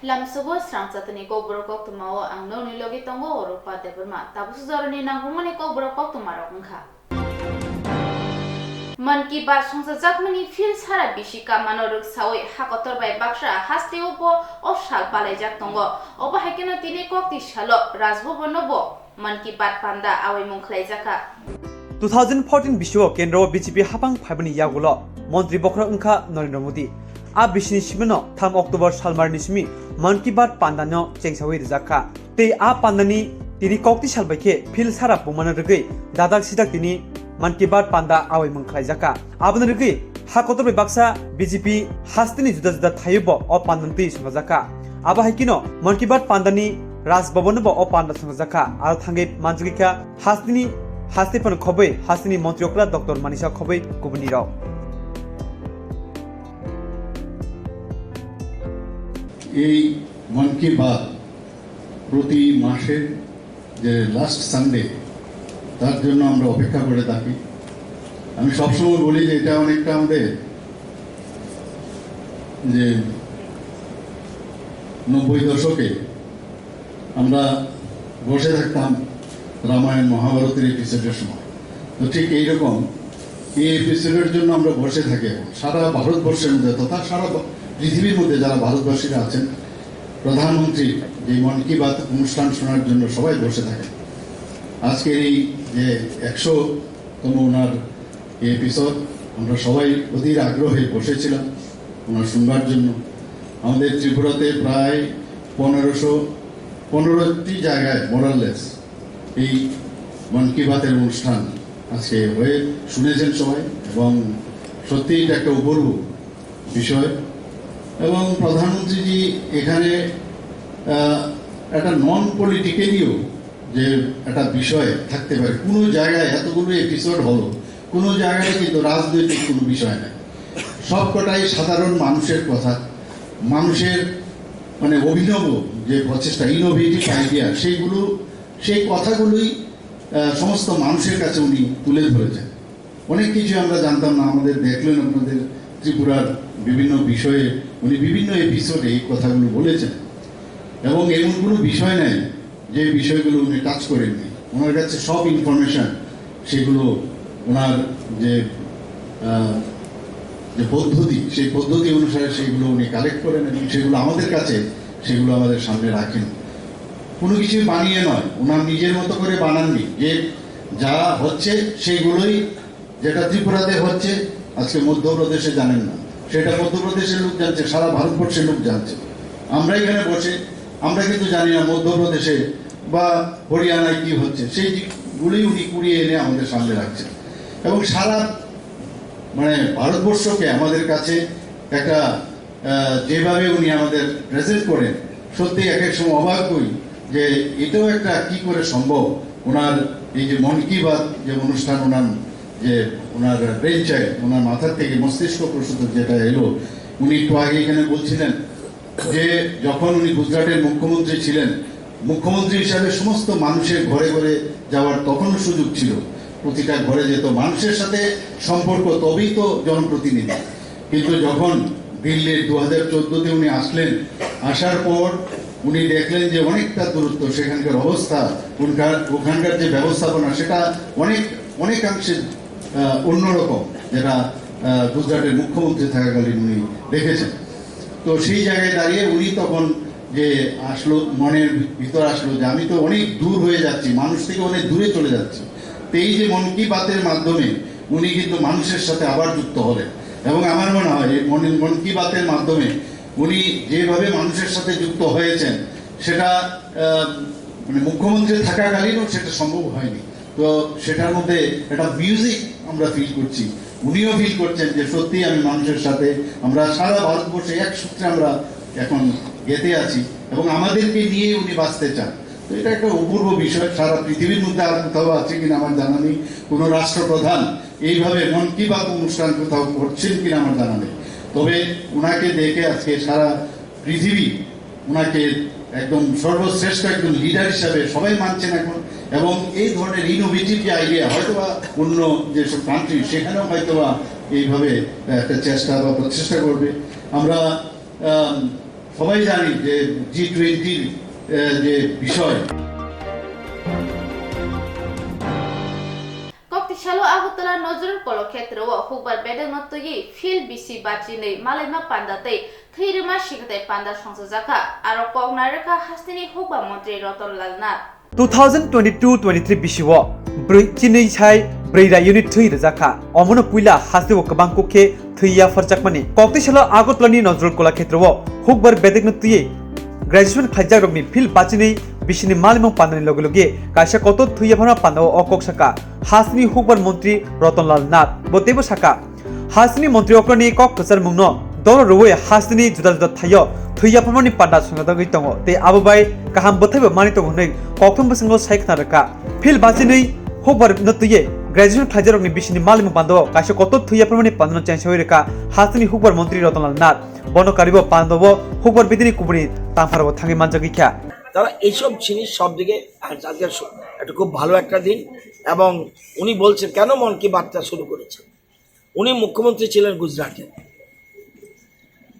Lamsubo Stransatani ko Borokok tomorrow ang no nilogi tongo or Padeberma. Tapos Zorani Nangumani ko Borokok tomorrow ka. Man ki ba songsa jakmani fil sara bishika manoruk sawi hakotor bai baksha haste obo ofshal balai jak tongo obo hakena tini kokti shalo rajbhobon nobo man ki bat panda awai mungkhlai jaka 2014 বিশ্ব কেন্দ্র BJP হাবাং ফাইবনি ইয়াগুলো মন্ত্রী বখরা উংখা নরেন্দ্র মোদী আ বিশনি সিমনো 3 October সালমারনি Simi মান কি বাত পান্দানো চেংসাওই রিজাকা তে আ পান্দানি তিনি কক্তি সালবাইকে feel সারা বুমানা রগৈ দাদাক সিদাক তিনি মান কি বাত পান্দা আওয়াই মংখ্লাই জাকা আবন রগৈ হাকতর বাক্সা বিজেপি হাস্তিনি জুদা জুদা থাইব অ পান্দান্তি সংজাকা আবা হাইকিনো মান কি বাত পান্দানি রাজভবনব অ পান্দা সংজাকা আর থাঙ্গে মানজুগিকা হাস্তিনি হাস্তিপন খবৈ হাস্তিনি মন্ত্রীকরা ডক্টর মানিসা খবৈ গুবনি রাও এই মন কি বাত প্রতি মাসের যে লাস্ট সানডে তার জন্য আমরা অপেক্ষা করে থাকি আমি সবসময় বলি যে এটা অনেকটা আমাদের যে 90 দশকে আমরা বসে থাকতাম রামায়ণ মহাভারতের এপিসোডের সময় তো ঠিক এইরকম এই এপিসোডের জন্য আমরা বসে থাকি সারা ভারতবর্ষের মধ্যে তথা সারা পৃথিবীর মধ্যে যারা ভারতবাসীরা আছেন প্রধানমন্ত্রী যে মন কি বাত অনুষ্ঠান শোনার জন্য সবাই বসে থাকে আজকের এই যে 100তম ওনার এপিসোড আমরা সবাই অধীর আগ্রহে বসেছিলাম ওনার শুনবার জন্য আমাদের ত্রিপুরাতে প্রায় 15টি জায়গায় মোরাললেস এই মন কি বাতের অনুষ্ঠান আজকে হয়ে শুনেছেন সবাই এবং সত্যি এটা একটা অপূর্ব বিষয় এবং প্রধানমন্ত্রীজি এখানে একটা নন পলিটিক্যালিও যে একটা বিষয় থাকতে পারে কোনো জায়গায় এতগুলো এপিসোড হলো কোনো জায়গায় কিন্তু রাজনৈতিক কোনো বিষয় নেই সবকটাই সাধারণ মানুষের কথা মানুষের মানে অভিনব যে প্রচেষ্টা ইনোভেটিভ আইডিয়া সেই কথাগুলোই সমস্ত মানুষের কাছে উনি তুলে ধরেছেন অনেক কিছু আমরা জানতাম না আমাদের দেখলেন আপনাদের ত্রিপুরার বিভিন্ন বিষয়ে উনি বিভিন্ন এপিসোডে এই কথাগুলো বলেছেন এবং এমন কোনো বিষয় নেই যে বিষয়গুলো উনি টাচ করেননি ওনার কাছে সব ইনফরমেশন সেগুলো ওনার যে পদ্ধতি সেই পদ্ধতি অনুসারে সেগুলো উনি কালেক্ট করেন এবং সেগুলো আমাদের কাছে সেগুলো আমাদের সামনে রাখেন কোনো কিছু বানিয়ে নয় ওনার নিজের মতো করে বানাননি যে যা হচ্ছে সেইগুলোই যেটা ত্রিপুরাতে হচ্ছে আজকে মধ্যপ্রদেশে জানেন না সেটা মধ্যপ্রদেশের লোক জানছে সারা ভারতবর্ষের লোক জানছে আমরা এখানে বসে আমরা কিন্তু জানি না মধ্যপ্রদেশে বা হরিয়ানায় কি হচ্ছে সেইগুলি উনি কুড়িয়ে এনে আমাদের সামনে রাখছেন এবং সারা মানে ভারতবর্ষকে আমাদের কাছে একটা যেভাবে উনি আমাদের প্রেজেন্ট করেন সত্যি এক এক সময় অবাক হই যে এটাও একটা কি করে সম্ভব ওনার এই যে মন কি বাত যে অনুষ্ঠান ওনার যে ওনার ব্রেন চাইল্ড ওনার মাথার থেকে মস্তিষ্ক প্রসূত যেটা এলো উনি একটু আগে এখানে বলছিলেন যে যখন উনি গুজরাটের মুখ্যমন্ত্রী ছিলেন মুখ্যমন্ত্রী হিসাবে সমস্ত মানুষের ঘরে ঘরে যাওয়ার তখনও সুযোগ ছিল প্রতিটা ঘরে যেত মানুষের সাথে সম্পর্ক তবেই তো জনপ্রতিনিধি কিন্তু যখন দিল্লির 2014তে উনি আসলেন আসার পর উনি দেখলেন যে অনেকটা দূরত্ব সেখানকার অবস্থা ওখানকার যে ব্যবস্থাপনা সেটা অনেকাংশে অন্যরকম যেটা গুজরাটের মুখ্যমন্ত্রী থাকাকালীন উনি দেখেছেন তো সেই জায়গায় দাঁড়িয়ে উনি তখন যে আসলো মনের ভিতর আসলো যে আমি তো অনেক দূর হয়ে যাচ্ছি মানুষ থেকে অনেক দূরে চলে যাচ্ছি তো এই যে মন কি বাতের মাধ্যমে উনি কিন্তু মানুষের সাথে আবার যুক্ত হলেন এবং আমার মনে হয় এই মন কি বাতের মাধ্যমে উনি যেভাবে মানুষের সাথে যুক্ত হয়েছেন সেটা মানে মুখ্যমন্ত্রী থাকাকালীনও সেটা সম্ভব হয়নি তো সেটার মধ্যে একটা মিউজিক আমরা ফিল করছি উনিও ফিল করছেন যে সত্যি আমি মানুষের সাথে আমরা সারা ভারতবর্ষে এক সূত্রে আমরা এখন গেঁথে আছি এবং আমাদেরকে নিয়ে উনি বাঁচতে চান তো এটা একটা অপূর্ব বিষয় সারা পৃথিবীর মধ্যে আর কোথাও আছে কিনা আমার জানা নেই কোনো রাষ্ট্রপ্রধান এইভাবে মন কি বাত অনুষ্ঠান কোথাও করছেন কিনা আমার জানা নেই তবে ওনাকে দেখে আজকে সারা পৃথিবী ওনাকে একদম সর্বশ্রেষ্ঠ একজন লিডার হিসাবে সবাই মানছেন এখন এবং এই ধরনের ইনোভেটিভ যে আইডিয়া হয়তোবা অন্য যেসব কান্ট্রি সেখানেও হয়তোবা এইভাবে একটা চেষ্টা বা প্রচেষ্টা করবে আমরা সবাই জানি যে G20 যে বিষয় Koktisalo Agutala Nozul Polo Ketro, Hubar Bedenotoyi, Phil BC Bachine, Malema Pandate, Thirima Shikate Panda Shonsazaka, Arokog Naraka Hastini Huba Montre Rotor Lalnat. 2022-23 bishiwo chini chai breira unit 3 rejaka omono puila hasibo kabang kokhe thuiya farjakmani koktisalo agotlani nozrul kola khetrowo hukbar bedek nutiye graduation khajak rogni phil bachini bishini malimong pandani loge kaisa koto thuiya phana pandao okok saka hasni hukbar montri rotonlal nath botebo saka hasni montri okroni kok kasar mungno doro rowe hasni judal thayo thuiya phamani panda sungadagi tongo te abubai kaham bothaibo mani tongo nei kokthom basingo saikna raka phil bachini hukbar nutiye graduation khajak rogni bishini malimong pandao kaisa koto thuiya phamani pandano chansoi reka hasni hukbar montri rotonlal nath bono karibo pandabo hukbar bidini kubuni tamfarbo thangi manjagi kya তারা এইসব জিনিস সব দিকে আজকে একটা খুব ভালো একটা দিন এবং উনি বলছেন কেন মন কি বার্তা শুরু করেছেন উনি মুখ্যমন্ত্রী ছিলেন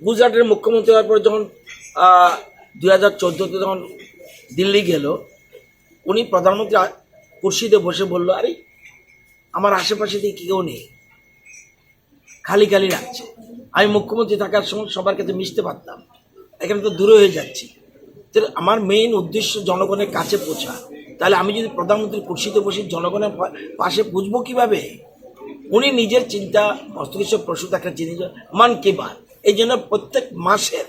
গুজরাটের মুখ্যমন্ত্রী হওয়ার পর যখন 2014তে যখন দিল্লি গেল উনি প্রধানমন্ত্রী কুর্সিতে বসে বলল আরে আমার আশেপাশে দিয়ে কেউ নেই খালি খালি লাগছে আমি মুখ্যমন্ত্রী থাকার সময় সবার কাছে মিশতে পারতাম এখানে তো দূরে হয়ে যাচ্ছি আমার মেইন উদ্দেশ্য জনগণের কাছে পৌঁছা তাহলে আমি যদি প্রধানমন্ত্রীর কুর্সিতে বসে জনগণের পাশে বুঝবো কিভাবে উনি নিজের চিন্তা মস্তিষ্ক প্রসূত একটা জিনিস মন কি বাত এই জন্য প্রত্যেক মাসের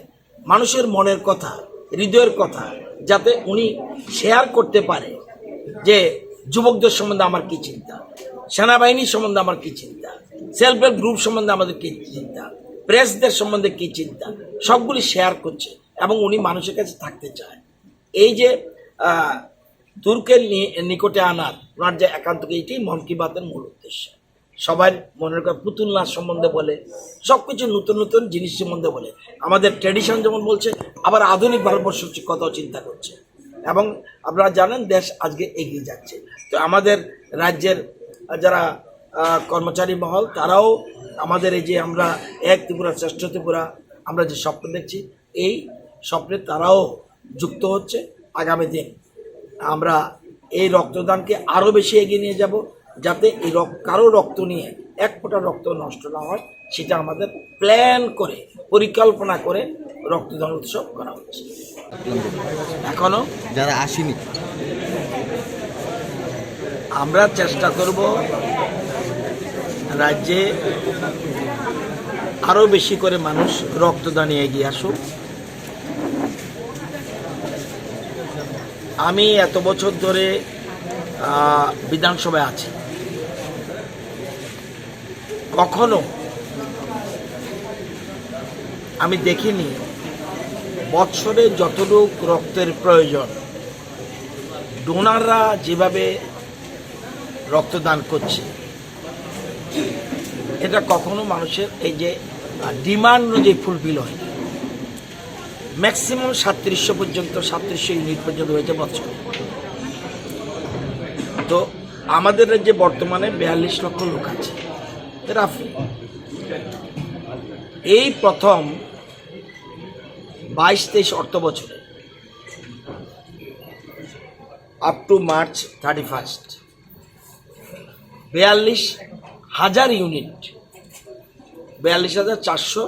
মানুষের মনের কথা হৃদয়ের কথা যাতে উনি শেয়ার করতে পারে যে যুবকদের সম্বন্ধে আমার কি চিন্তা সেনাবাহিনী সম্বন্ধে আমার কি চিন্তা সেলফ হেল্প গ্রুপ সম্বন্ধে আমাদের কি চিন্তা প্রেসদের সম্বন্ধে কি চিন্তা সবগুলি শেয়ার করছে এবং উনি মানুষের কাছে থাকতে চায় এই যে তুর্কের নিকটে আনার ওনার যে একান্তকে এটাই মন কি বাতের মূল উদ্দেশ্য সবার মনের কথা পুতুল নাচ সম্বন্ধে বলে সব কিছু নতুন নতুন জিনিস সম্বন্ধে বলে আমাদের ট্র্যাডিশন যেমন বলছে আবার আধুনিক ভারতবর্ষের কথাও চিন্তা করছে এবং আপনারা জানেন দেশ আজকে এগিয়ে যাচ্ছে তো আমাদের রাজ্যের যারা কর্মচারী মহল তারাও আমাদের এই যে আমরা এক ত্রিপুরা শ্রেষ্ঠ ত্রিপুরা আমরা যে স্বপ্ন দেখছি এই স্বপ্নে তারাও যুক্ত হচ্ছে আগামী দিন আমরা এই রক্তদানকে আরও বেশি এগিয়ে নিয়ে যাব যাতে এই কারো রক্ত নিয়ে এক ফোঁটা রক্ত নষ্ট না হয় সেটা আমাদের প্ল্যান করে পরিকল্পনা করে রক্তদান উৎসব করা হচ্ছে এখনো যারা আসেনি আমরা চেষ্টা করব রাজ্যে আরও বেশি করে মানুষ রক্তদানে এগিয়ে আসুক আমি এত বছর ধরে বিধানসভায় আছি কখনো আমি দেখিনি বছরে যতটুকু রক্তের প্রয়োজন ডোনাররা যেভাবে রক্তদান করছে এটা কখনো মানুষের এই যে ডিমান্ড অনুযায়ী ফুলফিল হয় ম্যাক্সিমাম 3700 পর্যন্ত 3700 ইউনিট পর্যন্ত হয়েছে বছর তো আমাদের রাজ্যে বর্তমানে 42 লক্ষ লোক আছে রাফলি এই প্রথম 22-23 অর্থ বছরে আপ টু মার্চ 31 42,000 ইউনিট 42,400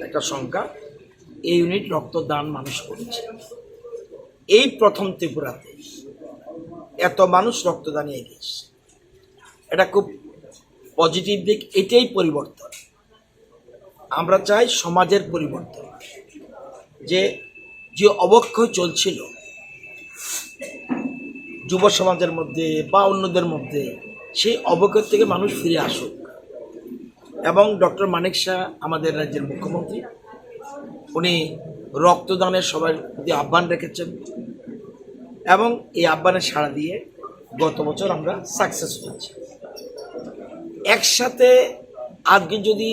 একটা সংখ্যা এই ইউনিট রক্তদান মানুষ করেছে এই প্রথম ত্রিপুরাতে এত মানুষ রক্তদান এগিয়েছে এটা খুব পজিটিভ দিক এটাই পরিবর্তন আমরা চাই সমাজের পরিবর্তন যে যে অবক্ষয় চলছিল যুব সমাজের মধ্যে বা অন্যদের মধ্যে সেই অবক্ষয় থেকে মানুষ ফিরে আসুক এবং ডক্টর মানিক শাহ আমাদের রাজ্যের মুখ্যমন্ত্রী উনি রক্তদানের সবার প্রতি আহ্বান রেখেছেন এবং এই আহ্বানে সাড়া দিয়ে গত বছর আমরা সাকসেস হয়েছি একসাথে আজকে যদি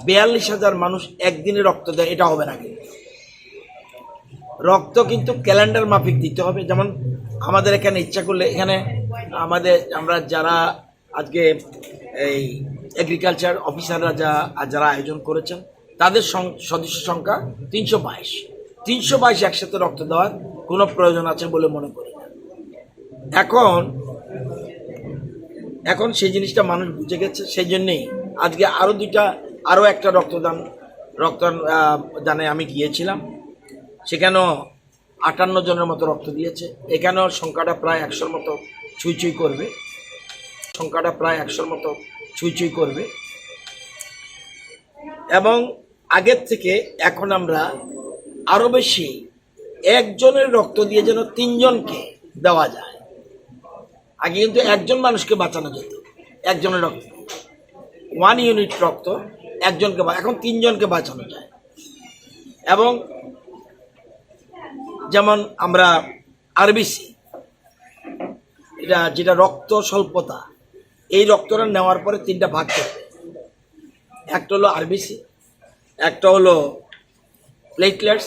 42,000 মানুষ একদিনে রক্ত দেয় এটা হবে না কিন্তু রক্ত কিন্তু ক্যালেন্ডার মাফিক দিতে হবে যেমন আমাদের এখানে ইচ্ছা করলে এখানে আমরা যারা আজকে এই এগ্রিকালচার অফিসাররা যারা আয়োজন করেছেন তাদের সদস্য সংখ্যা 322। 322 একসাথে রক্ত দেওয়ার কোনো প্রয়োজন আছে বলে মনে করি না। এখন সেই জিনিসটা মানুষ বুঝে গেছে, সেই জন্যেই আজকে আরও একটা রক্তদানে আমি গিয়েছিলাম। সেখানেও 58 জনের মতো রক্ত দিয়েছে। এখানেও সংখ্যাটা প্রায় 100-র মতো ছুঁই করবে। এবং আগের থেকে এখন আমরা আরও বেশি, একজনের রক্ত দিয়ে যেন 3 জনকে দেওয়া যায়। আগে কিন্তু একজন মানুষকে বাঁচানো যেত, একজনের রক্ত 1 ইউনিট রক্ত একজনকে, এখন 3 জনকে বাঁচানো যায়। এবং যেমন আমরা আরবিসি, যেটা রক্ত স্বল্পতা, এই রক্তটা নেওয়ার পরে 3টা ভাগ করবে। একটা হলো আরবিসি, একটা হলো প্লেটলেটস,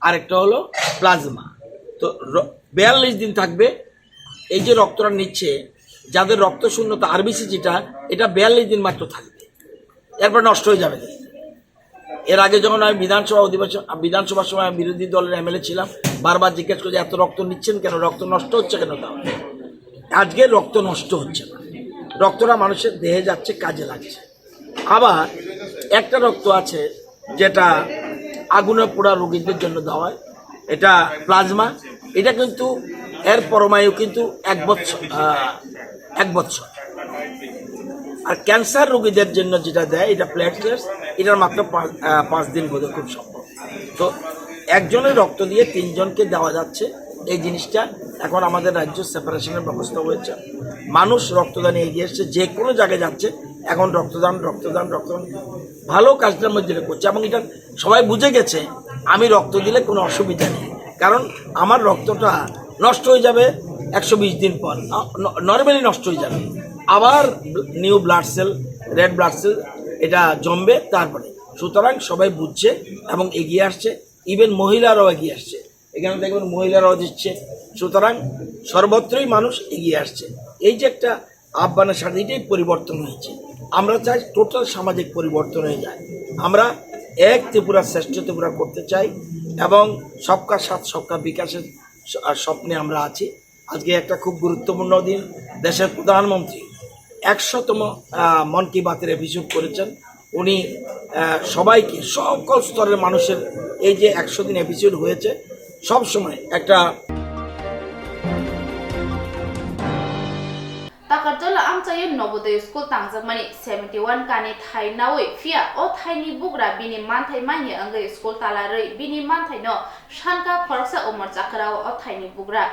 আর একটা হলো প্লাজমা। তো 42 দিন থাকবে। এই যে রক্তটা নিচ্ছে, যাদের রক্ত শূন্যতা আরবিসি যেটা, এটা 42 দিন মাত্র থাকবে, এরপর নষ্ট হয়ে যাবে। এর আগে যখন আমি বিধানসভার সময় বিরোধী দলের এমএলএ ছিলাম, বারবার জিজ্ঞেস করে এত রক্ত নিচ্ছেন কেন, রক্ত নষ্ট হচ্ছে কেন? তাহলে আজকে রক্ত নষ্ট হচ্ছে না, রক্তটা মানুষের দেহে যাচ্ছে, কাজে লাগছে। আবার একটা রক্ত আছে যেটা আগুনে পোড়া রোগীদের জন্য দেওয়া হয়, এটা প্লাজমা। এটা কিন্তু এর পরমায়ু কিন্তু 1 বছর। আর ক্যান্সার রোগীদের জন্য যেটা দেয়, এটা প্লেটলেটস, এটার মাত্র 5 দিন বোধ খুব সম্ভব। তো একজনের রক্ত দিয়ে 3 জনকে দেওয়া যাচ্ছে। এই জিনিসটা এখন আমাদের রাজ্য সেপারেশনের ব্যবস্থা হয়েছে। মানুষ রক্তদানে এগিয়ে এসছে, যে কোনো জায়গায় যাচ্ছে এখন রক্তদান ভালো কাজটার মধ্যে করছে। এবং এটা সবাই বুঝে গেছে, আমি রক্ত দিলে কোনো অসুবিধা নেই, কারণ আমার রক্তটা নষ্ট হয়ে যাবে 120 দিন পর, নর্মালি নষ্ট হয়ে যাবে। আবার new blood cell, red blood cell এটা জমবে তারপরে। সুতরাং সবাই বুঝছে এবং এগিয়ে আসছে, ইভেন মহিলারাও এগিয়ে আসছে। এখানে দেখবেন মহিলারাও দিচ্ছে। সুতরাং সর্বত্রই মানুষ এগিয়ে আসছে। এই যে একটা আহ্বানের সাথে এটাই পরিবর্তন হয়েছে। আমরা চাই টোটাল সামাজিক পরিবর্তন হয়ে যায়। আমরা এক ত্রিপুরা, শ্রেষ্ঠ ত্রিপুরা করতে চাই এবং সবকা সাথ সবকা বিকাশের স্বপ্নে আমরা আছি। আজকে একটা খুব গুরুত্বপূর্ণ দিন। দেশের প্রধানমন্ত্রী 100তম মন কি বাতের এপিসোড করেছেন। উনি সবাইকে, সকল স্তরের মানুষের, এই যে 100 দিন এপিসোড হয়েছে, সব সময় একটা Takarjola amchayo Novodoy School tangjakmani 71 kani thai nawi fia o thaini bugra bini manthai mani angai school talarei bini manthai no shanka khoroksa omar chakrao o thaini bugra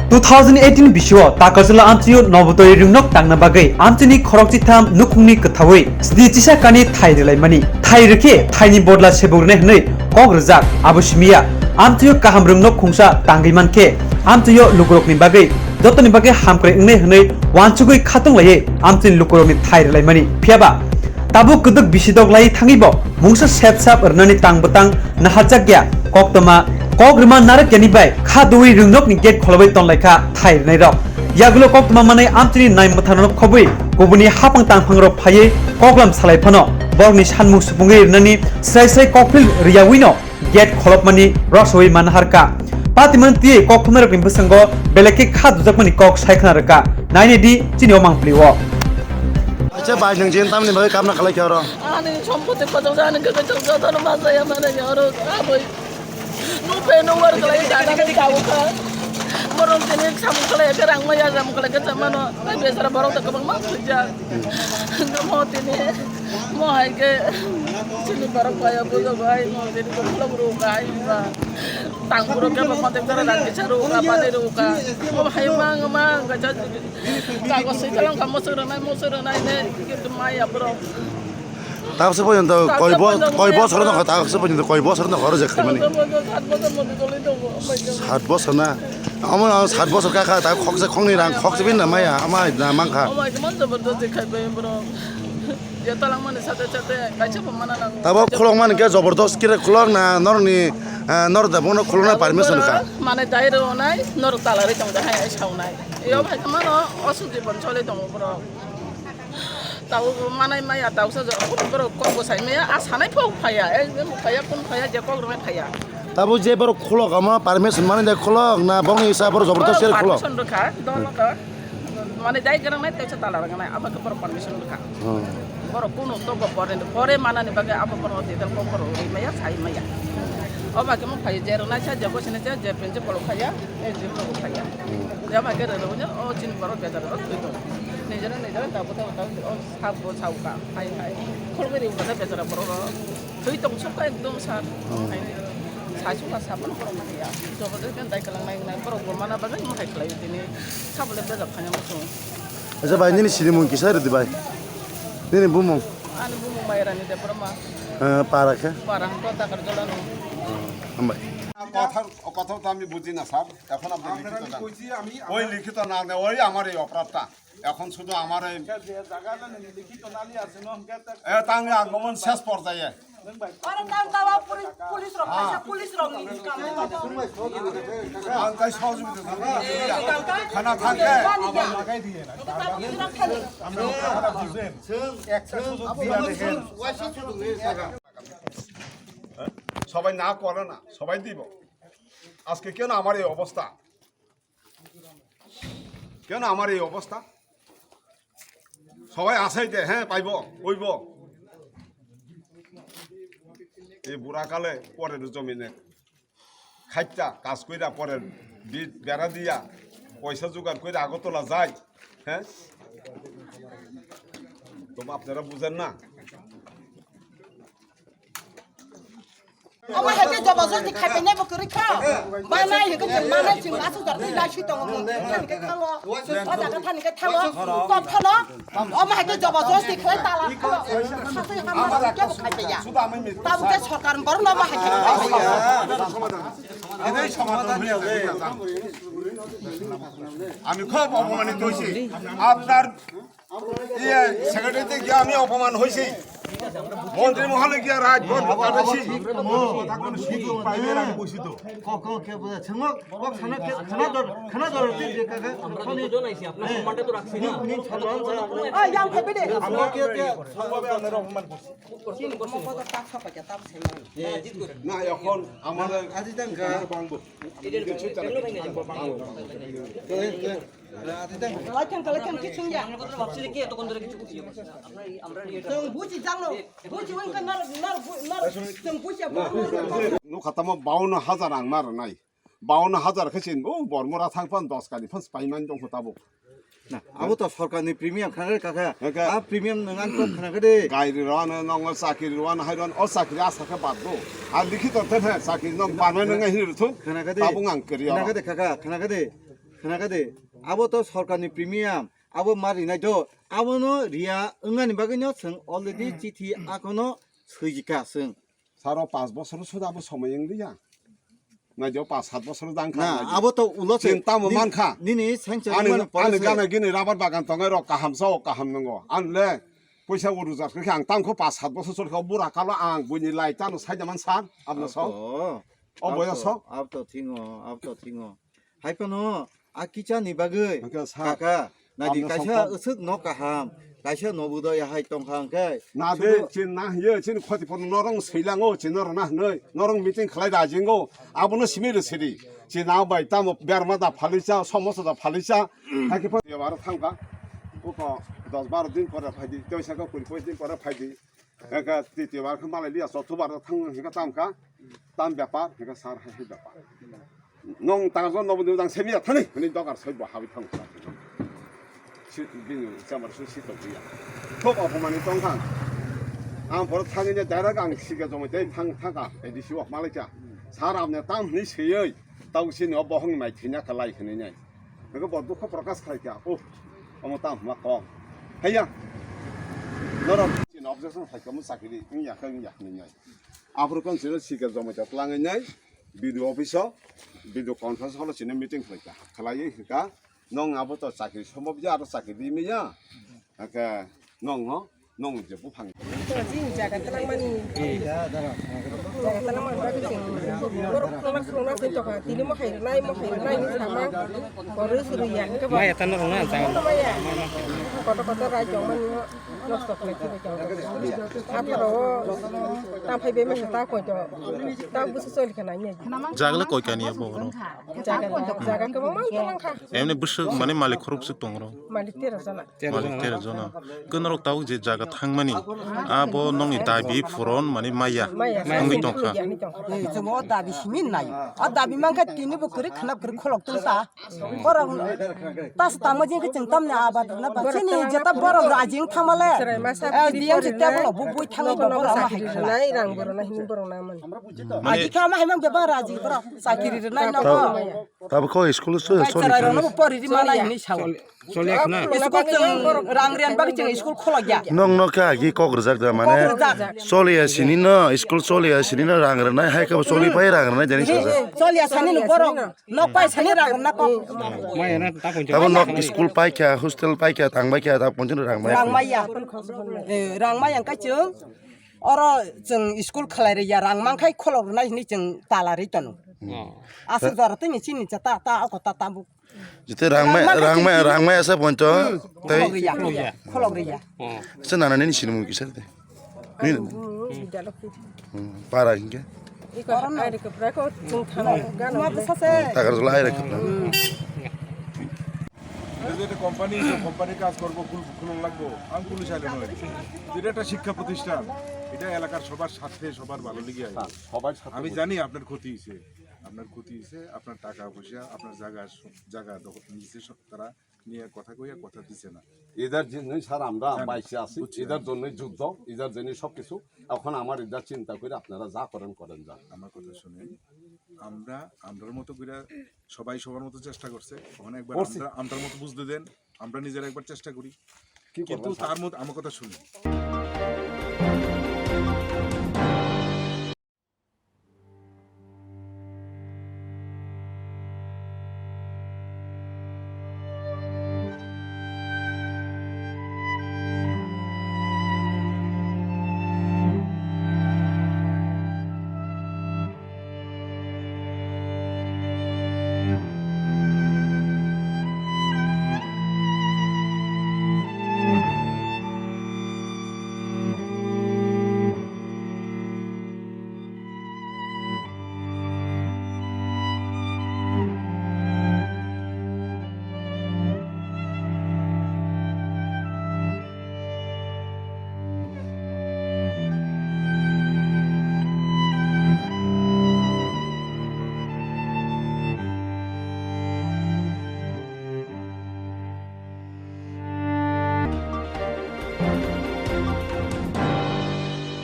2018 bisho Takarjola amchayo Novodoy ringnok tangna bagai amchini khorokchi tham nukhungni kthawai sdi chisa kani thai relaimani thai reke thaini bodla sebugne hnei kok rjak abushmiya amchayo kaham ringnok khungsa tangai manke amchayo lukurokni bagai Jotoni bagai hamkre ingne hnei wansugoi khatung laye amchin lukurokni thai relaimani phiaba tabu kuduk bisidok lai thangibo mungsa sep ernani tangbutang nahajakya koktoma kogrima narak yani bai khadui ringnokni gate kholabai tonlaika thai nai rok yagulo koktoma mane amchini nai muthanok khobui gubuni hapang tangphang rok phaye koklam salai phano borni sanmung supungai ernani srai kokfil riyawino gate kholopmani rosoi manharka Patimanti kokthumna rok nimbusango beleke khadujakmani kok saikna raka naini di chini omangpliwo Acha bai nang jin tamni bai kamna khalai kyaro 아니 전부터 거정자는 그거 정자도는 맞아야 만은 여러 아버 누페 누워를 그래 자다는 가고가 모른 데는 참 그래 그랑 뭐야 참 그래 그자만은 배서라 버럭도 그만 막 그자 뭐 때문에 뭐 이게 진이 버럭 봐야 보고 가이 뭐 데리 거 클럽으로 가이 봐 땅으로 깨면 컨택터를 안 기차로 가 바다로 가뭐 하이망만 가자 가고 쓰이랑 감모서로 나이 모서로 나이네 이게 마야 버럭 Takse po yun daw koibo sarang ka takse po yun daw koibo sarang ka rojak mani Hat bos na Amo hat bos ka ta khokse khongni rang khokse bin na maya ama na mangkha 엄마 그만 저버도 되게 배우러 여따랑 만에 사대차대 같이 보면 안 Tabo khulong man ke jobardosht kire khulong na norni nor da bono khulona permission ka মানে দাইরো নাই নর তালারে জং দা high Sau নাই ইয়ো ভাই কামানো অসুজি বন চলে দম বড় दाउ मानाय माइया दाउसो बर' कक बसाय माइया आसानाय फाव फाया एकदम फाया कोन फाया जे कक रमाय फाया তাবো যে বড় খোলক আমার পারমিশন মানে দেখ খোলক না বংনি ইসা বড় জবরদস্ত এর খোলক পারমিশন রখা দলক মানে যাই গরাং নাই তেছে তালা রাং নাই আমাকে বড় পারমিশন রখা বড় কোন তো পরে মানানি বাগে আবা বড় দেদল কক বড় মাইয়া ছাই মাইয়া অবাকে মো ফাই জের না ছা জব সিনে ছা যে পেঞ্চে বড় ফায়া এই যে বড় ফায়া জামা কে রবো ও চিন বড় বেজার তো নিজেরা নিজেরা দাবো দাও ও সাবো সাউকা হাই হাই খলবেরি উঠা বেজার বড় থই তো সব একদম সার सासेबा साबोन बर' मानैया जबरदस्त दाय खालामनाय बर' गरमाना बागै माहाय खालायो दिनै साबले बेजाबखानाय मोसौ আচ্ছা ভাই নিনি সিরিমুন কিসা রে ভাই নিনি বুমু आंनि बुंमु माइरानि दे बरमा পারাকে बारा हांखो दाकार जलानो আমবাই কথা তো আমি বুঝি না স্যার এখন আপনি ওই লিখিত না ওই আমার এই অপরাধটা এখন শুধু আমার এই তাঙ্গে আগমন শেষ পর্যায়ে তাই সহযোগিতা খানা থাকে সবাই না করে না সবাই দিব আজকে কেন আমার এই অবস্থা কেন আমার এই অবস্থা সবাই আসে যে হ্যাঁ পাইব ওইব এই বুড়াকালে পরের জমিনে খাইটা কাজ কইরা পরের বীজ বেড়া দিয়া পয়সা জোগাড় করে আগরতলা যায় হ্যাঁ তো আপনারা বুঝেন না ông hay cái job rồi thì khai bên này một cái khao, mai mai thì cái chừng mai này chừng lá sụt đi lại suy tông ông thân cái khao lo, ở đây cái thân cái thao lo, còn thao lo, ông hay cái job rồi thì khai ta là khao, khao thì khao mà cái một khai bây giờ, tao cái सरकार bảo nó mà hay cái khai bây giờ, এটাই সমাধান হয়ে যাবে আমি খুব অপমানিত হয়েছি আপনার সেক্রেটারিতে গিয়ে আমি অপমান হয়েছি মন্ত্রী মহলে গিয়ে রাজভোট কাটাইছি yang khai bây giờ, না এখন আমাদের lấy chân cái chân ya, từng bút chỉ răng đâu, bút chỉ vẫn cái nó từng bút chỉ নখাতামা 52,000 আং মার নাই 52,000 খেছেন ও বর্মরা থাংফান 10 কানি ফাস পাইমান দং হতাবো না আবো তো সরকারনি প্রিমিয়াম খানে কাকা কাকা। আ প্রিমিয়াম নঙান তো খানাকে দে গাইরি রান নং চাকরি রান হাইরান ও চাকরি আশাকে বাদবো আর লিখিত তেন হ্যাঁ চাকরি নং বানাই নং হির থু খানাকে দে বাবুং আং করিয়া খানাকে দে কাকা খানাকে দে আবো তো সরকারনি প্রিমিয়াম আবো মারি নাই তো আবো নো রিয়া 응아নি বাগৈনো जों অলরেডি চিঠি আকনো সইজিকা जों সারা 5 বছর শুধু আবো সময় দিয়া নাই যে 5-7 বছর দাংখা না আবো তো উলছে চিন্তা মানখা নিনি সাংচা আনি আনি গানে গিনি রাবার বাগান তঙ্গে র কাহামসা ও কাহাম নঙ্গ আনলে পয়সা উরুজার কে আং তাংখো 5-7 বছর সরকার বুড়া কালো আং বুনি লাই তানো সাইজামান সার আপনা স ও বয়া স আব তো থিঙো হাইপনো আ কিচা নি বাগৈ Angka sa. কাকা নাদি Amna কাইসা songkong.อึซึกนกกะหามকাইসা নবুদয় হাই তংখাং কে না দে চিন না ইয়ে চিন খতিপন নরং সৈলাঙ্গো চিনর না নই নরং মিটিং খালাই রাজিঙ্গো আবনো সিমিরে সিরি চিনা বাই তাম বেরমাদা ফালিসা সমস্যা ফালিসা হাকি ফত এবার থামকা ওকো 10-12 দিন পরে ফাইদি তৈসাকা কই 5 দিন পরে ফাইদি একা তৃতীয়বার মালাই লিয়া চতুর্থবার থাং হেকা তামকা তাম ব্যাপার হেকা সার হাসি ব্যাপার নং তাজন নবদিন দাং সেমিয়া থানি হনি দগার সইব হাবি থামকা বিনু জামার সুসিত গিয়া খুব অপমানিত দংখাং आं बर थाङैनो डाइरेक्ट आं सिगा जमायदै थाङा एदिसिव मालायजा सार आमने तामनि सैयै दाउसिनो बहं माइ थिना खलाय खनैनाय बेखौ बदुख प्रकाश खालायखा ओ अम ताम मा कम हैया नरम सिन अबजेक्सन खायखौ साखिरि इया खनैनाय आफोर कनसिनो सिगा जमायजा लाङैनाय भिडिअ अफिसाव भिडिअ कनफारेन्स हल सिनो मिटिं खालायै हिका नং आबोथ साखिरि सम्भबजा आरो साखिरि मिया आका नং नং जे बुफां Tôi chỉ nhà cái tăng mani. Tanah mana kucing. Baru keluar sih toka. Tini mau kayak naik ini sama. Baru serian ke bawah. Maya tanah mana jangan. Maya. Kota-kota rajang mana nostok lagi rajang. Apa lo? Tampai bema kita kau jo. Tahu busu soal kenanya. জাগলে কয় কানি আবো বড় Jaga ke mana tenang kah? এমনি বসে মানে মালিক খরব সে টংর Malik tiada sana. মালিক তেরে জন কোনরক তাও যে জায়গা থাংমানি আবো নং দাবি ফুরন মানে মাইয়া Maya. নঙ্গি টংখা Semua dabi simin nai. Dabi mangkat kini bukuri kenap kiri kolok tu sa. Orang tas tamu jeng keceng tamnya abad na ba. Sini jata borong rajing thamale. Dia jita bolo bubu thangi borong ma hai khala. Nai rang borong na hini borong naman. Aji kama hai mang beba raji borong. Sakiri nai na ko. তবে কো school সো সরি Cara rono pori di mana ini sawo. চলে এখন না Iskul jeng rang rian bagi jeng iskul kolok ya. নং নকা গি কগ্রজাক দা মানে চলি আসিনি না স্কুল চলি আসিনি না রাংরে না হাই কাব চলি পাই রাংরে না জানি সাজা Soalnya sani nu borong. Nok pai sani rang na ko. মায়া না তা পঞ্চ তবে নক স্কুল পাই কা হোস্টেল পাই কা থাংবাই কা তা পঞ্চন রাং মাই Rang maya. Rang maya yang kacung. Oro jeng iskul khalare ya rang mangkai kolok na ini jeng talari tanu. Asal darah tu ni sini jata ta aku tak tabu. যেতে রাং মাই আছে পঞ্চ তাই Kolok ria. সে নানা নি সিনু মুকি সাথে নি পারা কিনকে Orang ada keberapa jeng tanah. Mau besar se. টাকার জলা হাই রাখা যেটা কোম্পানি কোম্পানি কাজ করবো খুলন লাগবো আমি পুলিশ আইলে নয় যেটা একটা শিক্ষা প্রতিষ্ঠান এটা এলাকার সবার সাথে সবার ভালো লেগে সবার আমি জানি আপনার ক্ষতি হয়েছে আপনার টাকা পয়সা আপনার জায়গা দখল নিয়েছে তারা নিয়ে কথা কইয়া কথা দিছে না এদের জন্যই স্যার আমরা বাইসে আছি এদের জন্যই যুদ্ধ এদের জন্যই সবকিছু এখন আমার এদের চিন্তা করে আপনারা যা করেন যান আমার কথা শুনেন আমরার মতো করে সবাই সবার মতো চেষ্টা করছে ওখানে একবার আমরার মতো বুঝতে দেন আমরা নিজেরা একবার চেষ্টা করি কিন্তু তার মধ্যে আমার কথা শুনেন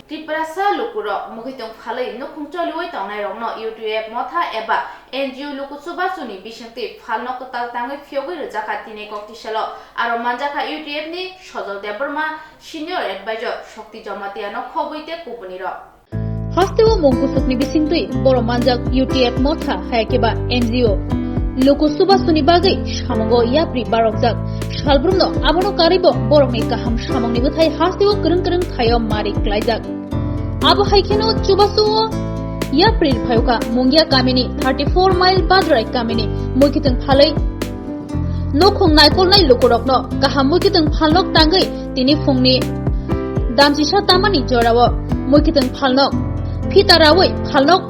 Triprasa lukuro mukitong phalai nukung choliwai tongnai rongno YouTube motha eba NGO lukusuba suni bisangti phalno kotal tangai phiogoi rojaka tine koktisalo aro manjaka YouTube ni Sojol Deborma Senior Advisor Shokti Jamatiano khoboite kupuniro Hasteo mongkusukni bisingtui boro manjak UTF motha hayakeba NGO lukusuba suni bagai samongo yapri barokjak salbrumno abono karibo borokni kaham samongni buthai hasteo kereng thayo mari klaijak abo haikeno chubasuo yapril phayuka mungia kamini 34 mile badrai kamini mukiteng phalai nokhong naikol nai lukurokno kaham mukiteng phalok tangai tini phungni damjisa tamani jorawo mukiteng phalnok fitarawai phalnok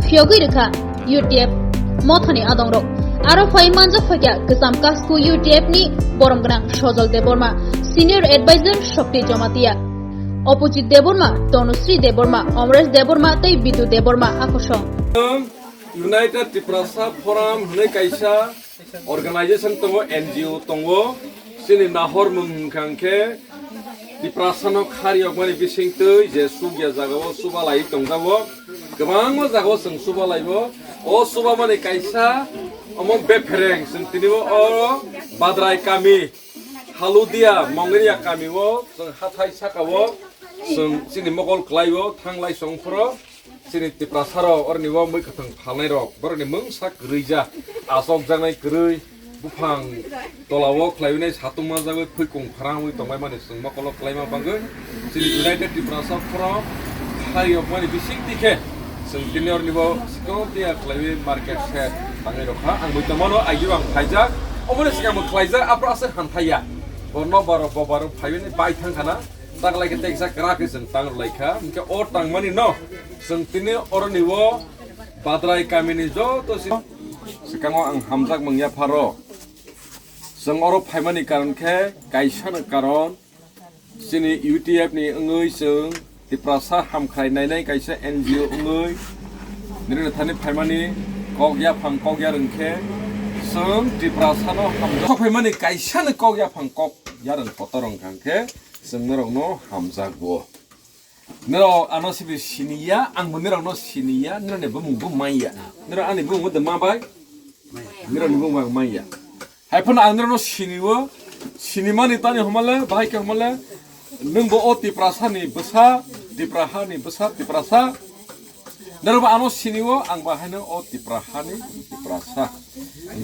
phiogoi rekha UTF mothani adongrok aro phai manja phagya gesam kasku UTF ni boromgrang Sojol Deborma Senior Advisor Shokti Jamatia Opposite Deborma Tonusri Deborma Omresh Deborma tei Bidu Deborma akosong United Triprasa Forum hunai kaisa organization tongo NGO tongo sini nahor mungkangke Triprasa no khariok mani bisingtui je sugya jagao subalai tongjawo gobang jagao sing subalaibo o suba mani kaisa omong befereng sing tinibo o badrai kami haludia mongria kami wo sing hathai sakawo sing sini mogol klaiwo thanglai songfro sini Triprasaro orniwo moi khathang phalnai rok borni mungsa greija asok jangai grei bufang tolawo khlainai satuma jagoi phuikung pharang oi tongbai mani sing mokolo klaima bangoi sini United Triprasa Forum खारियाव माने बिसिं दिखे जों दिनै अरनिबो सिगाङाव दिया खालायबे market set बाङै रखा आं बैतमानो आइजो आं फाइजाक अमरे सिगांबो खालायजाक आफ्रा आसे हान्थाया बरनो बारो बारो फाइबेनि बाय थांखाना तागलाय के टेक्सा क्राके जों तांग लायखा इनके अ तांमानि न जों दिनै अरनिबो बाद्राय गामिनि ज' तो सिगाङाव आं हामजाक मंया फारो जों अर फाइमानि कारनखे गायसानो कारन जोंनि UTF नि ओङै जों दिप्रासा हामख्रायनाय गायसा NGO ओङै निरनो थानि फाइमानि कगया फां कगया रंखे जों दिप्रासानो हामजा फाइमानि गायसानो कगया फां कग यारन फटरं खांखे जों नरनो हामजागो नरो आनसिबि सिनिया आं मोनरनो सिनिया नरने बुंबो माइया नरो आनि बुंबो द माबाय नरने बुंबो माइया हायफोन आं नरनो सिनिवो सिनिमानि तानि हमाले बाहायके हमाले नोंबो अ दिप्रासानि बसा दिप्राहानि बसा दिप्रासा नरबा आनो सिनिवो आं बाहायनो अ दिप्राहानि दिप्रासा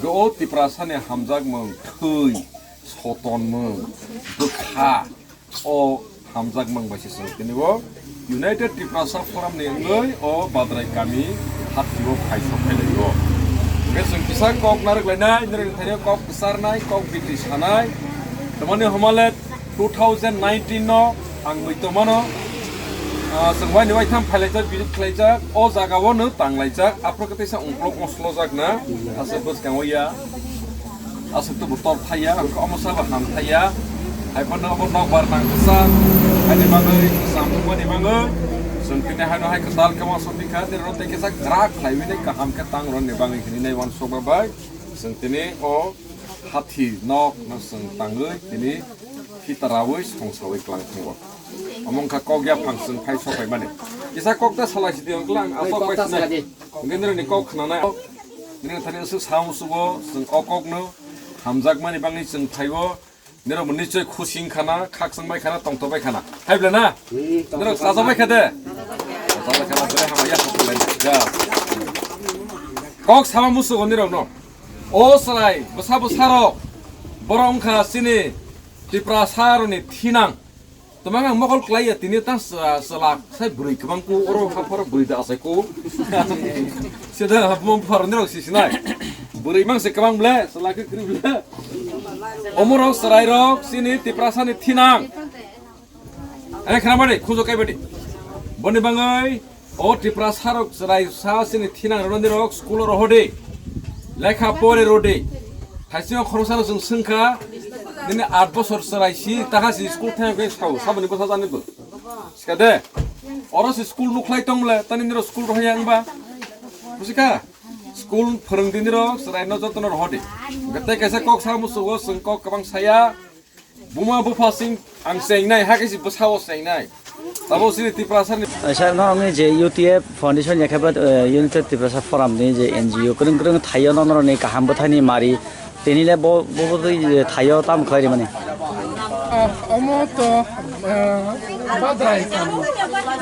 गो अ दिप्रासानि हामजाग मों थै सतन मों गोखा अ हामजाग मों बायसे सतिनिवो युनाइटेड दिप्रासा फराम नि ओङै अ बाद्राय गामि हातिबो फाइसो फाइलायो बे जों किसा कक नारगलायनाय नरनि थायो कक बिसारनाय कक बिक्रि सानाय तमाने हमाले 2019 no ang बैतमानो जोंबाय निबाय थाम फाइलायजाक बिदि खालायजाक अ जागावनो तांलायजाक आप्रकतेसा अंक्लक असलजाक ना आसे बसगावया आसे तो बतल थाया आंखौ अमसाबा हाम थाया हायफोरनो अ नगबार नांगसा हायनि बागै सामबुनि बागै जों तिने हायनो हाय कदाल कमा सबिखा देरो तेकेसा ग्राक खालायबिने काहाम के तां रन बागै खिनि नै वान सोबाबाय जों तिने अ हाथि नक न जों तांगै तिने फितारावै संसावै क्लांखौ अमंखा कगया फांसन फाइ सफाय माने इसा ककता सालासि दिंग्ला आं आफा पाइसनाय गेनरनि कक खनानाय निन थानिसो साउसुबो जों अककनो हामजाक माने बाङै जों फाइबो निर मोननिचय खुसिं खाना खाकसंबाय खाना तंतबाय खाना हायब्ला ना निर साजाबाय खादे साजाबाय खाना बरे हामाया सफाय जा कक सामा मुसु गनिराव न ओ सराय बसा बसारो बरंखा सिनि दिप्रासारनि थिनां तमां आं मकल क्लाया तिनि ता सलाक साय बुरै गोबांखौ अर हाफर बुरै दा आसायखौ सेदा हाबम फरनि रसिसिनाय बुरै मांसे गोबां ब्ले सलाक क्रिब्ले अमरक सरायरक सिनि दिप्रासानि थिनां आने खामादे खुजो कायबादि बनि बाङै अ दिप्रासारक सराय सा सिनि थिनां रनदिरक स्कुल रहदे लेखा परे रोडे थाइसिङाव खरसानो जों सोंखा दिनै 8 बोसोर सरायसि ताहासि स्कुल थांखै साव साबनि बसा जानोबो सिखादे अरसि स्कुल नुख्लाय दंले तानि निर स्कुल रहयांबा बुजिका स्कुल फोरोंदिनिर सरायनो जतन रहदे गते कैसे कक सामुसुगो जों कक गोबां साया बुमा बुफासिं आं सेंनाय हाकेसि बसाव सेंनाय ताबो सिनि दिप्रासारनि सार नरनि जे UTF फाउन्डेसन याखाबा युनाइटेड दिप्रासा फरामनि जे NGO गोरों गोरों थायो नरनि गाहाम बथानि मारि तेनिले बबोदै थायो ताम खैरि माने अमतो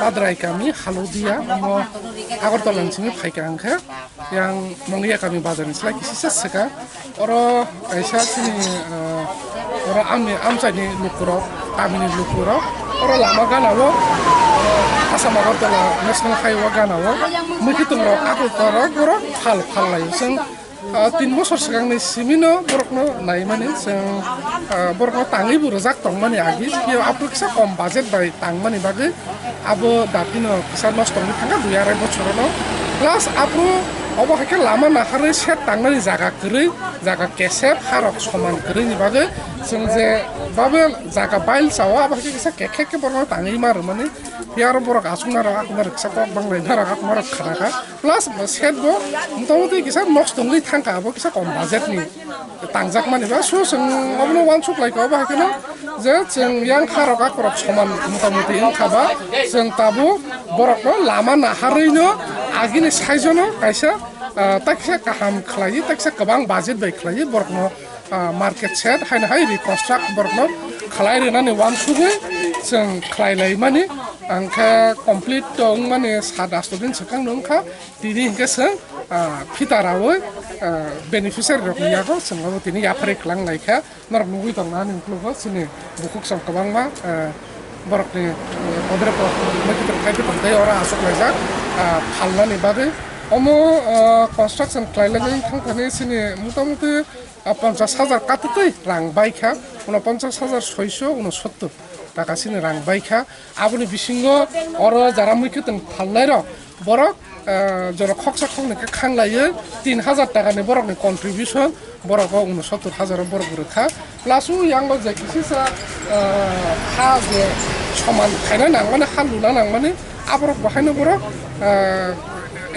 बाद्राय kami haludia mo agortolan sini faikangka yang mongya kami bazarin selagi sisa seka oro kaisa sini oro amsani lukuro kami ni lukuro oro lama ganawo asam agortola national highway ganawo mungkin ro agortola oro hal lain sing 3 bosor sekarang ni simino borokno naimani sing borokno tangi burujak tongmani agi kio apro kisa kom budget bai tangmani bagi abo datino kisa nostong tangga 2 bosorono plus apro obo hake lama nahare set tangmani jaga kiri jaga kesep harok soman kiri ni bagi sing je babel jaga bail sawa abo hake kisa keke borokno tangi mar mani biar borok asung nara akmar kisa kok bang nara akmar kharaka plus set bo motamoti kisa nostong tangka abo kisa kom budget ni tangjak mani ba so sing obno wan suk lai ka ba hakena je jeng yang kharok akrok soman motamoti khaba jeng tabo borokno lama nahareino agini saijono kaisa taksa kaham khlai taksa kabang budget bai khlai borokno market set haina hai reconstruct borokno khlai renani wan sugui jeng khlai lai mani angka complete tong mani sada student sekang nongka diri hingga seng pitarawo beneficiary rok niago sengawo tini yapre klang laika nor nugui tong nani klugo sini bukuk sam kabang ma borok ni ওদের খাইতে পারতাই ওরা আসক লাইজাক ফালনানি বাদে অমো construction খাইলানি খাंखानि सिनि মোটামুটি 50,000 কাটতৈ রাং বাইখা 49,669 টাকা সিনি রাং বাইখা আবনি বিসিঙ্গ or যারা মুইখতং ফালনাই র বরক যারা খকসা খংনিকে খাংলাयो 3,000 টাকাनि বরকनि কন্ট্রিবিউশন বরক 69,000 বরক রখা প্লাস ইয়াঙ্গ যে কিসিসা হা যে সমান খাইনা নাंगमाने हा लुना नांगमाने आबरक बाहायनो बरक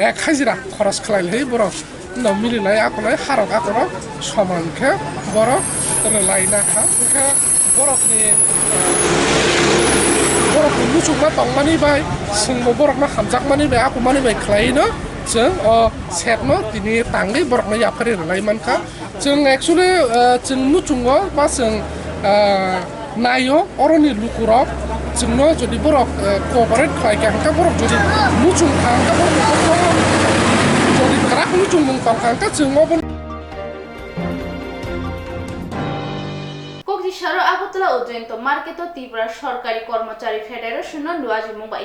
एक हाजिरा खरच खालायलै बरक उनाव मिलिनाय आखलाय हारक आखरक समानखे बरक लायना खा ओंखा बरकनि मुसुकमा तंमानि बाय जोंबो बरकमा हामजाकमानि बाय आखमानि बाय खालायनो जों सेटनो दिनै तांगै बरकनो याफारि लायमानखा जों एक्चुअली जों मुचुङो बा जों नायो अरनि लुकुरक जोंनो जुदि बरक कोअपारेट खालायके हांखा बरक जुदि मुचुं थांखा बरक जुदि ग्राक मुचुं मुंतां हांखा जोंबो কোকদিশার আগরতলা উদ্যন্ত মার্কেট ত্রিপুরা সরকারি কর্মচারী ফেডারেশন লুয়াজি মুম্বাই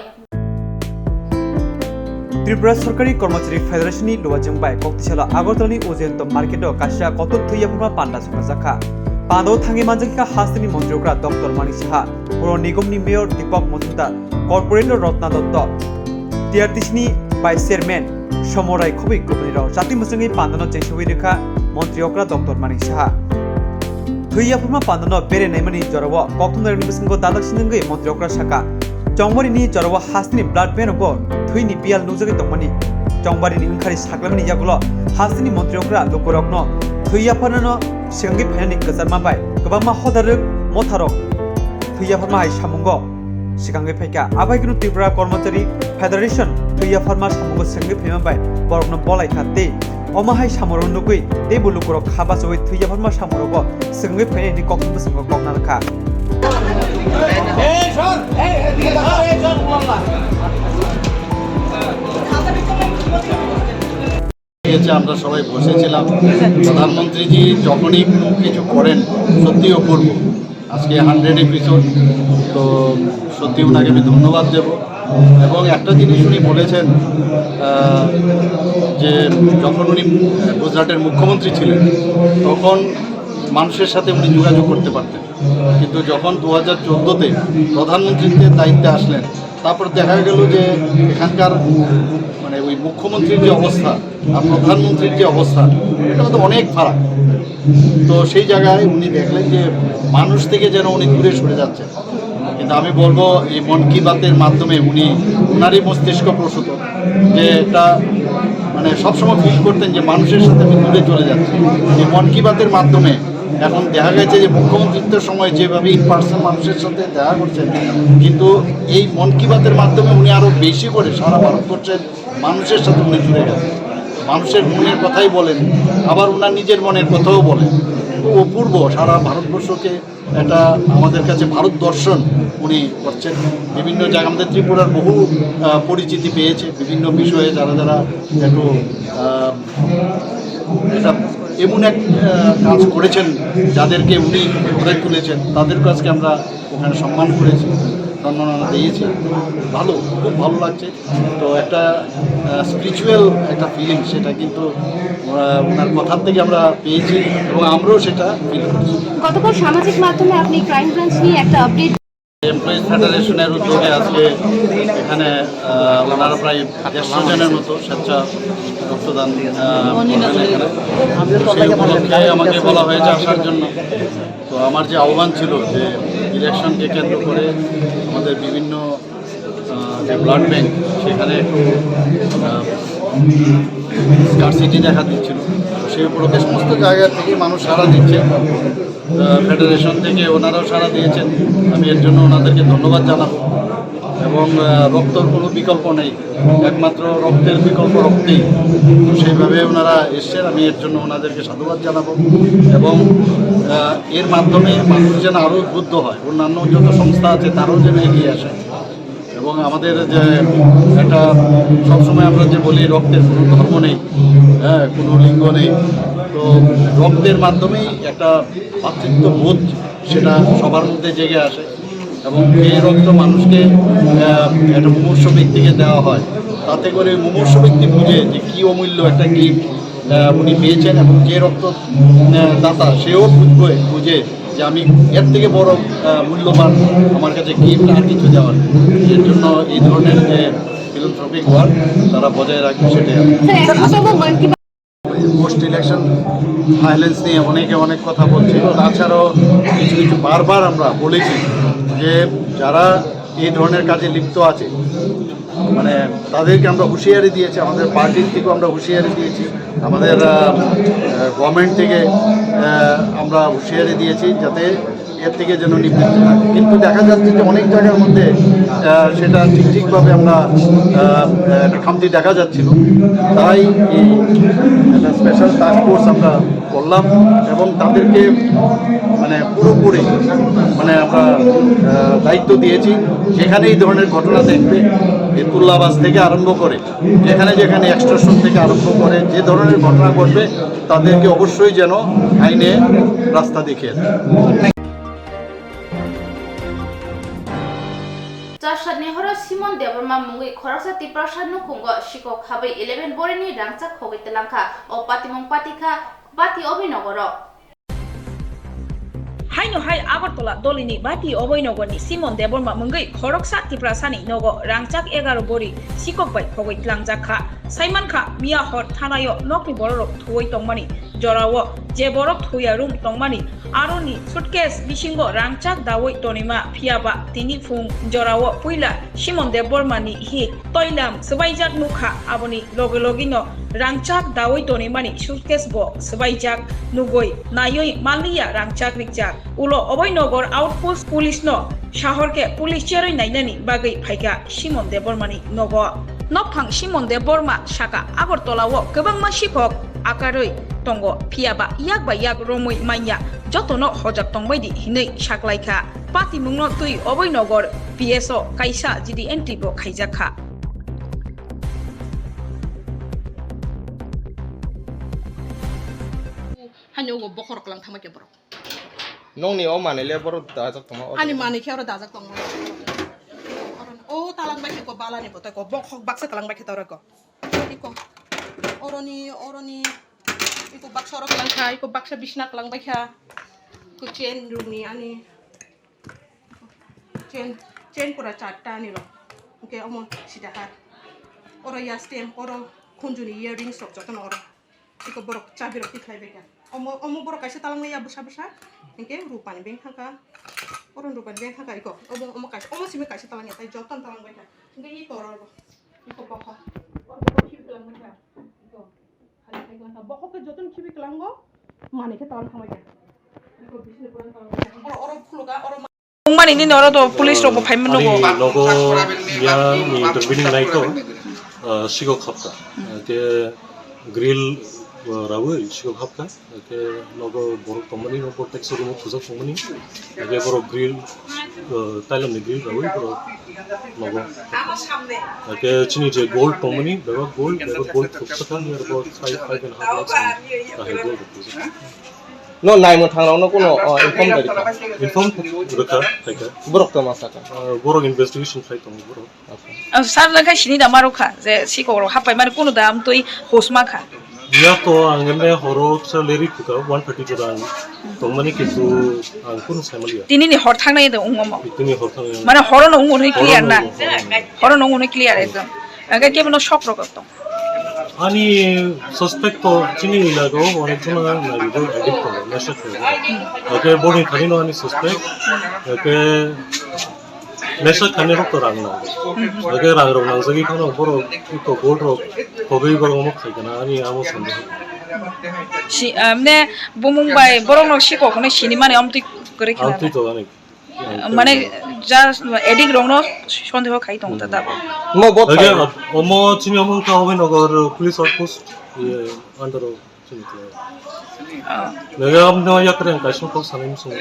ত্রিপুরা সরকারি কর্মচারী ফেডারেশননি লুয়াজিংবাই কক্তিশালা আগরতলানি উজেন্ত মার্কেট কাশিয়া কত থৈয়াফুরমা পান্ডা সমাজাখা পান্ডাও থাঙ্গি মানজাকিকা হাস্তিনি মন্ত্রীরা ডক্টর মানিক সাহা পৌর নিগমনি মেয়র দীপক মজুমদার কর্পোরেটর রত্না দত্ত টিআরটিসিনি ভাইস চেয়ারম্যান সমরাই খুবই গ্রুপনিরাও জাতি মুসলিম পান্ডানো চেংসুই রেখা মন্ত্রী অকরা ডক্টর মানিক সাহা থৈয়াফুরমা পান্ডানো বেরে নাইমানি জরাব কক্তনারनि बिसिंगो दादाक सिनंगै मन्त्री अकरा साका चंबारिनि जराब हास्तिनि ब्लाड बेनगो थैनि बियाल नुजगै दंमानि चंबारिनि ओंखारि साग्लामनि यागुल हास्तिनि मन्त्री अकरा लोकरकनो थैयाफारनो सिगांगै फायनानि गजारमा बाय गोबांमा हदारक मथारक थैयाफारमा हाय सामुंगो सिगांगै फायका आबायगुनु त्रिपुरा कर्मचारी फेडारेशन थैयाफारमा सामुंगो सिगांगै फायमा बाय बरकनो बलायखा ते अमाहाय सामरन नुगै ते बुलुकरक खाबासोय थैयाफारमा सामरगो सिगांगै फायनानि कक्तबो संगो ककनारखा আমরা সবাই বসেছিলাম প্রধানমন্ত্রীজি যখনই কিছু করেন সত্যি অপূর্ব আজকে 100 এপিসোড তো সত্যি ওনাকে আমি ধন্যবাদ দেব এবং একটা জিনিস উনি বলেছেন যে যখন উনি গুজরাটের মুখ্যমন্ত্রী ছিলেন তখন মানুষের সাথে উনি যোগাযোগ করতে পারতেন কিন্তু যখন 2014-তে প্রধানমন্ত্রীর দায়িত্বে আসলেন তারপর দেখা গেল যে এখানকার মানে ওই মুখ্যমন্ত্রীর যে অবস্থা আর প্রধানমন্ত্রীর যে অবস্থা এটা তো অনেক ফারাক তো সেই জায়গায় উনি দেখলেন যে মানুষ থেকে যেন উনি দূরে সরে যাচ্ছেন কিন্তু আমি বলবো এই মন কি বাতের মাধ্যমে উনি ওনারই মস্তিষ্ক প্রসূত যে একটা মানে সবসময় ফিল করতেন যে মানুষের সাথে আমি দূরে চলে যাচ্ছি এই মন কি বাতের মাধ্যমে এখন দেখা গেছে যে মুখ্যমন্ত্রীত্বের সময় যেভাবে ইন পার্সন মানুষের সাথে দেখা করছেন কিন্তু এই মন কি বাতের মাধ্যমে উনি আরও বেশি করে সারা ভারতবর্ষের মানুষের সাথে উনি জুড়ে গেছেন মানুষের মনের কথাই বলেন আবার ওনার নিজের মনের কথাও বলেন খুব অপূর্ব সারা ভারতবর্ষকে এটা আমাদের কাছে ভারত দর্শন উনি করছেন বিভিন্ন জায়গায় আমাদের ত্রিপুরার বহু পরিচিতি পেয়েছে বিভিন্ন বিষয়ে যারা যারা একটু এটা এমন এক কাজ করেছেন যাদেরকে উনি গড়ে তুলেছেন তাদের কাছকে আমরা ওখানে সম্মান করেছি সম্মাননা দিয়েছি ভালো খুব ভালো লাগছে তো একটা স্পিরিচুয়াল একটা ফিলিং সেটা কিন্তু ওনার কথার থেকে আমরা পেয়েছি এবং আমরাও সেটা ফিল করছি গতকাল সামাজিক মাধ্যমে আপনি ক্রাইম ব্রাঞ্চ নিয়ে একটা আপডেট এমপ্লয়িজ ফেডারেশনের উদ্যোগে আজকে এখানে ওনারা প্রায় 150 জনের মতো স্বেচ্ছা রক্তদান সেই উপলক্ষে আমাকে বলা হয়েছে আসার জন্য তো আমার যে আহ্বান ছিল যে ইলেকশনকে কেন্দ্র করে আমাদের বিভিন্ন যে ব্লাড ব্যাংক সেখানে একটু স্কারসিটি দেখা দিচ্ছিল সেই উপলক্ষে সমস্ত জায়গা থেকে মানুষ সাড়া দিচ্ছে ফেডারেশন থেকে ওনারাও সাড়া দিয়েছেন আমি এর জন্য ওনাদেরকে ধন্যবাদ জানাবো এবং রক্তর কোনো বিকল্প নেই একমাত্র রক্তের বিকল্প রক্তেই তো সেইভাবে ওনারা এসছেন আমি এর জন্য ওনাদেরকে সাধুবাদ জানাবো এবং এর মাধ্যমে মানুষ যেন আরও উদ্বুদ্ধ হয় অন্যান্য যত সংস্থা আছে তারাও যেন এগিয়ে আসে এবং আমাদের যে একটা সবসময় আমরা যে বলি রক্তের কোনো ধর্ম নেই হ্যাঁ কোনো লিঙ্গ নেই তো রক্তের মাধ্যমেই একটা ভাতৃত্ববোধ সেটা সবার মধ্যে জেগে আসে এবং এই রক্ত মানুষকে একটা মুমূর্ষ ব্যক্তিকে দেওয়া হয়, তাতে করে মুমূর্ষ ব্যক্তি বুঝে যে কী অমূল্য একটা গিফট উনি পেয়েছেন, এবং যে রক্ত দাতা সেও বুঝে যে আমি এর থেকে বড় মূল্যবান আমার কাছে গিফট আর কিছু দেওয়ার। এর জন্য এই ধরনের যে ফিলান্থ্রপিক ওয়ার্ক তারা বজায় রাখবে, সেটাই। পোস্ট ইলেকশন ভায়োলেন্স নিয়ে অনেকে অনেক কথা বলছিল, তাছাড়াও কিছু কিছু বারবার আমরা বলেছি যে যারা এই ধরনের কাজে লিপ্ত আছে মানে তাদেরকে আমরা হুঁশিয়ারি দিয়েছি, আমাদের পার্টির থেকেও আমরা হুঁশিয়ারি দিয়েছি, আমাদের গভর্নমেন্ট থেকে আমরা হুঁশিয়ারি দিয়েছি যাতে এর থেকে যেন নিবৃত্ত থাকে। কিন্তু দেখা যাচ্ছে যে অনেক জায়গার মধ্যে সেটা ঠিকভাবে আমরা একটা খামতি দেখা যাচ্ছিল, তাই একটা স্পেশাল টাস্ক ফোর্স আমরা করলাম এবং তাদেরকে মানে পুরোপুরি মানে আমরা দায়িত্ব দিয়েছি, যেখানে এই ধরনের ঘটনা দেখবে তুল্লাবাস থেকে আরম্ভ করে যেখানে যেখানে এক্সট্রাকশন থেকে আরম্ভ করে যে ধরনের ঘটনা ঘটবে তাদেরকে অবশ্যই যেন আইনে রাস্তা দেখিয়ে দেয়। Jasad Nehoro Simon Deborma Mungui Khorasa Tiprasad Nukungo Shiko Kabe 11 Borini Rangsa Kogitelanka o Patimong Patika Bati Obinogoro. Haino hai Agartala Dolini Bati Obinogoni Simon Deborma Mungui Khoroksa Tiprasani Nogo Rangchak 11 Bori Sikok Bai Kogitlangjaka Simon Ka Mia Hor Thanayo Nokni Borok Thuoi Tongmani Jorawo Je Borok Thuya Room Tongmani Aroni suitcase Bishingo Rangchak Dawoi Tonima Piaba Tini Fung Jorawo Puila Simon Debormani Hi Toilam Sebaijak Nukha Aboni Logologino Rangchak Dawoi Tonimani suitcase Bo Sebaijak Nugoi Nayoi Malia Rangchak Rikjak Ulo Oboinogor Outpost Police No Shahorke Police Cheroi Nainani Bagai Phaika Simon Debormani Nogo Nopang Simon Deborma Shaka Agartalawo Kebangma Shipok Akaroi Tongo Piaba Yak by Yak Romui Manya Jotono Hojak Tongbaidi Hinei Shaklaika Pati Mungno Tui Oboinogor PSO Kaisa Jidi Entibo Kaijaka Hanyo bokor kelang thama ke bro. Nong ni om mane le bro dajak tong. Ani mane ke ora dajak tong. Oh talang baik ko bala ni botai ko bokok baksa talang baik kita ko. Iko oroni iko baksa ora kelang khai iko baksa bisna kelang baik ha. Ko chain room ni ani chain pura chatta ni lo. Oke omo sida har. Ora ya stem ora kunjuni earrings sok joton ora. Iko borok cabi rok dikhai beka. Omo borok kaisa talang ya besar-besar. Engke rupani beng haka. Orang rupani beng haka iko. Omo kaisa simi kaisa talang ya tai joton talang beka. Engke iko ora. Iko bokok. Ora bokok kibi kelang beka. Iko. Hali kai ganta bokok ke joton kibi kelang go. Mane ke talang hama ya. Iko bisne puran talang. Ora khuluga ora Mani ni noro to police ro phai mano go logo ya ni the winning night to sigo khapka ke grill rawe sigo khapka ke logo borok company no protect room khuzak company ke borok grill tailam ni grill rawe borok logo ke chini je gold company bego gold khuzak ni borok 5.5 lakhs ka he gold No nai mo thang no kono inform dari ka. Inform reka reka. Borok to masaka. Borok investigation fight tong borok. Sar la ka shini da maro kha je siko ro hapai mane kono da am toi hosma kha. Ya to angene horo salary kuka 130 jora tongmani kitu angkun samaliya. Tini ni hor thang nai da ungom. Tini hor thang. Mane horo no ungom ni clear na. Horo no ungom ni clear ekdam. Aga ke bono shock ro to. Ani suspect to chini ilago onek jona nagido addict to nasha to. Okay body thani no ani suspect. Okay nasha thani ro to rang na. Okay rang ro nang sagi khano boro to gold ro kogai boro mo khai kana ani amo sande. Si amne bomung bai borong no siko khone sini mane am tu kore khana. Am tu to ani. Mane just edit rong no সন্দেহ খাই তং দাদা Mo bot. Okay omo chini omo ka hobe nogor police outpost under chini to. 내가 암노 약간 가심 거 사는 순간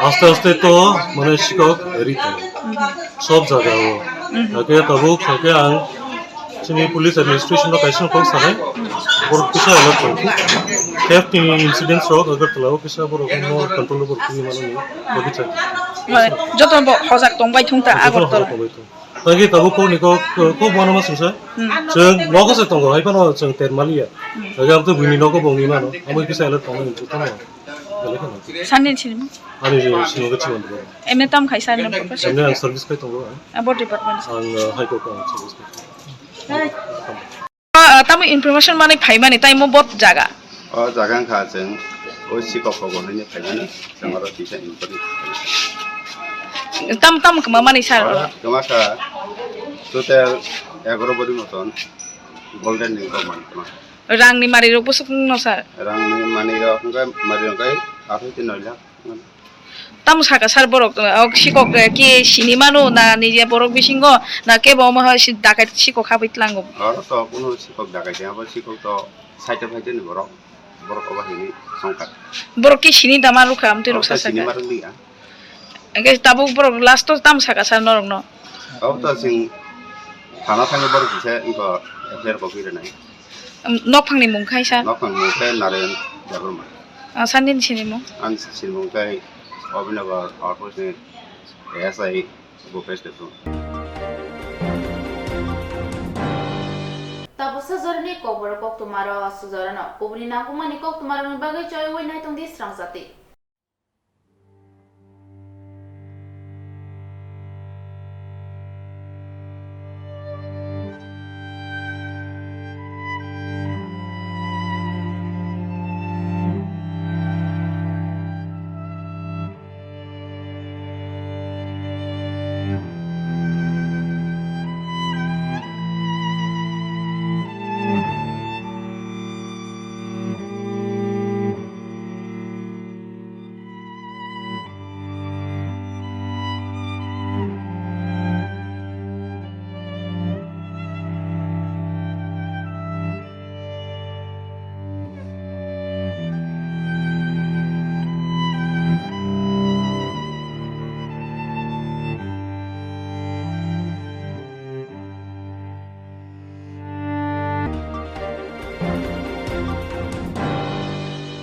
아스타스테 또 뭐네 시각 에리트 수업 자가고 그게 더욱 그게 안 지니 police administration 도 가심 거 사네 그렇게 해서 연락 theft incidents rok agartala o kisa borok no control bor kini manani bagita মানে যত হজাক দংবাই থংতা Agartala tagi tabu ko niko ko mana mas susa jeng nogo se tongo hai pano jeng termalia tagi am to bini nogo bongi mano amoi kisa alert tongo ni tutama 산린 치림 ani sino ga chiman do 에메 땀 카이사 는 프로페셔 semne ang service kai tongo 아버 디파트먼트 ang hai ko ka service kai তামো information মানে ফাইমানি তাইমো বট জায়গা जागां खाजों ओ सिकखौ गहैनो फायनानै जोंहा दिसा इनफोरनि তাম তাম কমা মানে sir गोमाखा total 11 बडी मतन गोल्डन निगमान রাংনি মারি রোগ বসুক ন স্যার रांनि मानिरा हंगा मारिंगाय आफै तिनला তাম সাকা স্যার বরক শিকক কি সিনেমানো না নিজে বরক বিসিঙ্গ না কে বম হয় ডাকাত শিকক খাবইতলাঙ্গ आरो त कुनो सिकक दागाय अब सिकक त साइड फाइटे नि बरक बरक अबाहिनि संकात বরক কি সিনি দামা রুখা আমতে রক্সা सिनि সাকা मारन लिया এগে তাবু বরক লাস্ট তাম সাকা স্যার নরং ন अब त सिं थाना थाङो बरक दिसे इको एफआर कपि रनाय नक फांनि मुंखाय स्যার नखं मुखे नारायण जाबरमा सानदिन सिनेमो आं सिलमुंखाय अभिनव आउटपोस्ट एसआई गोपेश देव Tapos sa zorni ko boro kok tumaro su zorano. Kubni na kumani kok tumaro ni bagay choy way na itong disrang sati.